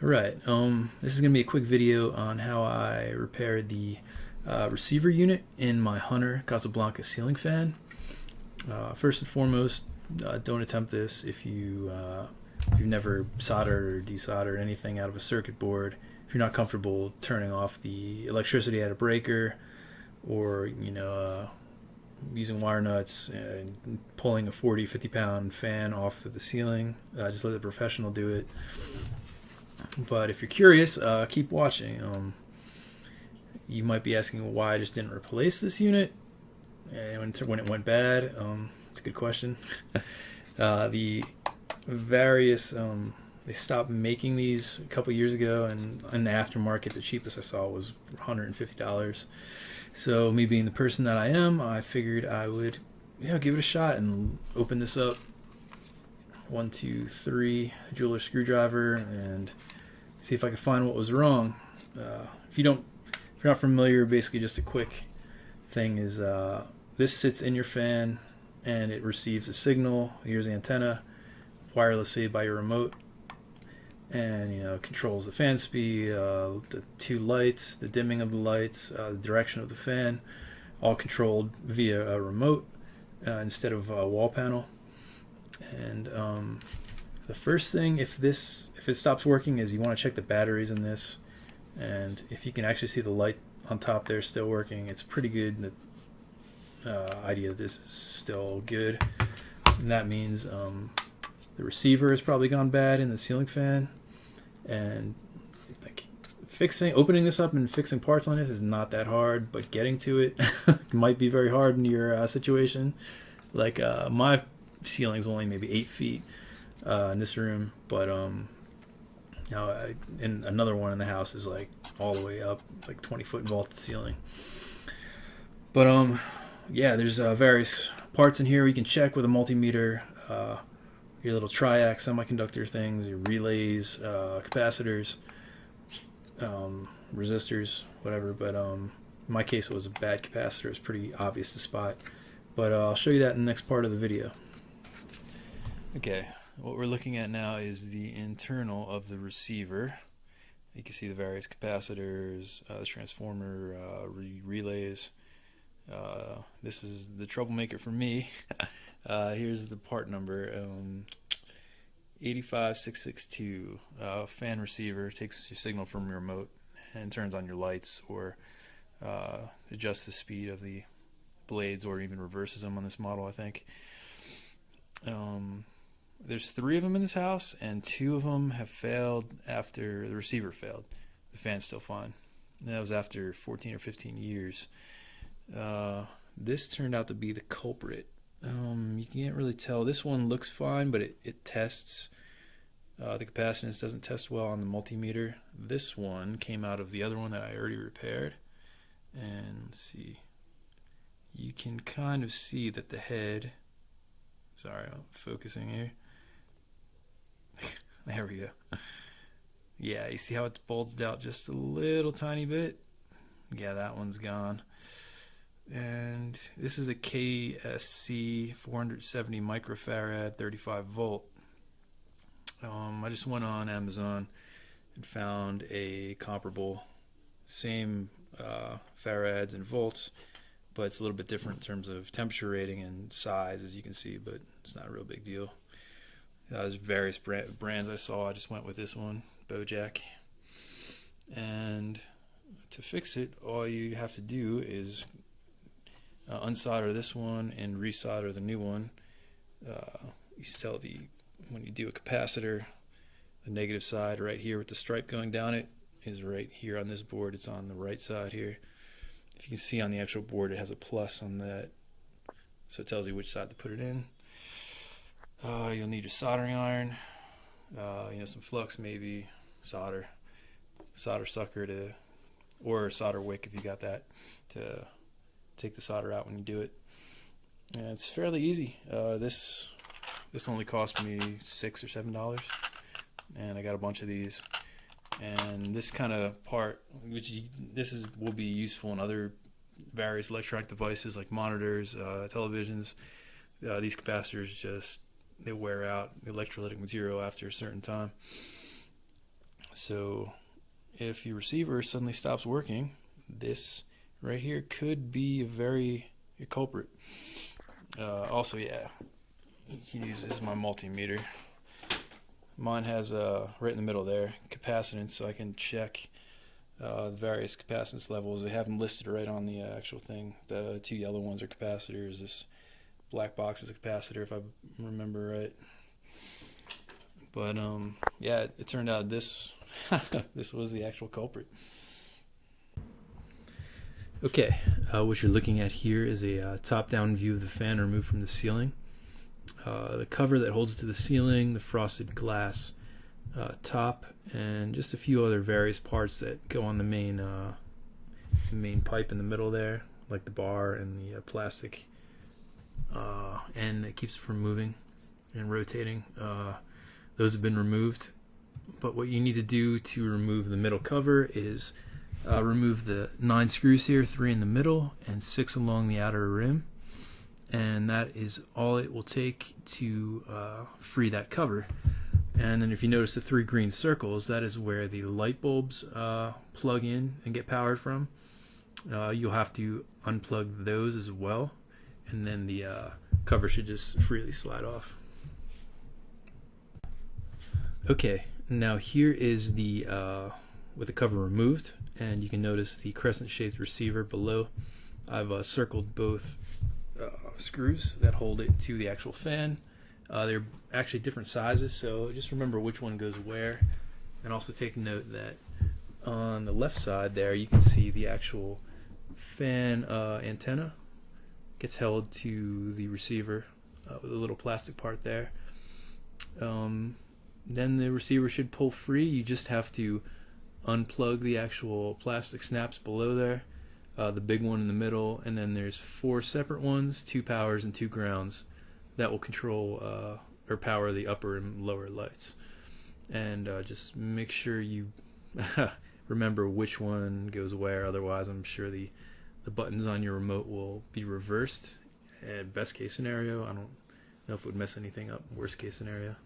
Right. This is going to be a quick video on how I repaired the receiver unit in my Hunter Casablanca ceiling fan. First and foremost, don't attempt this if you've never soldered or desoldered anything out of a circuit board. If you're not comfortable turning off the electricity at a breaker, or using wire nuts and pulling a 40, 50 pound fan off of the ceiling, just let the professional do it. But if you're curious, keep watching. You might be asking why I just didn't replace this unit when it went bad. It's a good question. The various they stopped making these a couple years ago, and in the aftermarket, the cheapest I saw was $150. So me being the person that I am, I figured I would give it a shot and open this up. 1, 2, 3 jeweler screwdriver and see if I could find what was wrong. If you're not familiar, basically just a quick thing is this sits in your fan and it receives a signal. Here's the antenna, wirelessly by your remote, and controls the fan speed, the two lights, the dimming of the lights, the direction of the fan, all controlled via a remote instead of a wall panel. And the first thing, if it stops working, is you want to check the batteries in this, and if you can actually see the light on top there still working, it's pretty good. The idea that this is still good, and that means the receiver has probably gone bad in the ceiling fan, and like opening this up and fixing parts on this is not that hard, but getting to it might be very hard in your situation. Like my ceiling's only maybe 8 feet in this room, but and another one in the house is like all the way up, like 20-foot vaulted ceiling. But there's various parts in here you can check with a multimeter. Your little triac semiconductor things, your relays, capacitors, resistors, whatever. But in my case, it was a bad capacitor. It was pretty obvious to spot. But I'll show you that in the next part of the video. Okay, what we're looking at now is the internal of the receiver. You can see the various capacitors, the transformer, relays. This is the troublemaker for me. Here's the part number, 85662. Fan receiver takes your signal from your remote and turns on your lights, or adjusts the speed of the blades, or even reverses them on this model, I think. There's 3 of them in this house, and 2 of them have failed after the receiver failed. The fan's still fine. And that was after 14 or 15 years. This turned out to be the culprit. You can't really tell. This one looks fine, but it tests. The capacitance doesn't test well on the multimeter. This one came out of the other one that I already repaired. And let's see. You can kind of see that the head... Sorry, I'm focusing here. There we go. Yeah, you see how it's bulged out just a little tiny bit? Yeah, that one's gone. And this is a KSC 470 microfarad 35 volt. I just went on Amazon and found a comparable, same farads and volts, but it's a little bit different in terms of temperature rating and size, as you can see, but it's not a real big deal. There's various brands I saw. I just went with this one, Bojack. And to fix it, all you have to do is unsolder this one and resolder the new one. You tell when you do a capacitor, the negative side right here with the stripe going down it is right here on this board. It's on the right side here. If you can see on the actual board, it has a plus on that, so it tells you which side to put it in. You'll need your soldering iron, some flux, maybe solder sucker or solder wick if you got that, to take the solder out when you do it. And it's fairly easy. This only cost me $6 or $7, and I got a bunch of these. And this kind of part, will be useful in other various electronic devices like monitors, televisions. These capacitors they wear out the electrolytic material after a certain time. So if your receiver suddenly stops working, this right here could be a culprit. Also, yeah, you can use this is my multimeter. Mine has right in the middle there capacitance, so I can check the various capacitance levels. They have them listed right on the actual thing. The two yellow ones are capacitors. This black box is a capacitor, if I remember right. But yeah, it turned out this this was the actual culprit. Okay, what you're looking at here is a top-down view of the fan removed from the ceiling. The cover that holds it to the ceiling, the frosted glass top, and just a few other various parts that go on the main pipe in the middle there, like the bar and the plastic end that keeps it from moving and rotating. Those have been removed, but what you need to do to remove the middle cover is remove the 9 screws here, 3 in the middle and 6 along the outer rim, and that is all it will take to free that cover. And then if you notice the 3 green circles, that is where the light bulbs plug in and get powered from. You'll have to unplug those as well, and then the cover should just freely slide off. Okay, now here is the with the cover removed, and you can notice the crescent-shaped receiver below. I've circled both screws that hold it to the actual fan. They're actually different sizes, so just remember which one goes where. And also take note that on the left side there, you can see the actual fan antenna gets held to the receiver with a little plastic part there. Then the receiver should pull free. You just have to unplug the actual plastic snaps below there, the big one in the middle, and then there's 4 separate ones, 2 powers and 2 grounds, that will control or power the upper and lower lights. And just make sure you remember which one goes where, otherwise I'm sure the buttons on your remote will be reversed. Best case scenario, I don't know if it would mess anything up. Worst case scenario.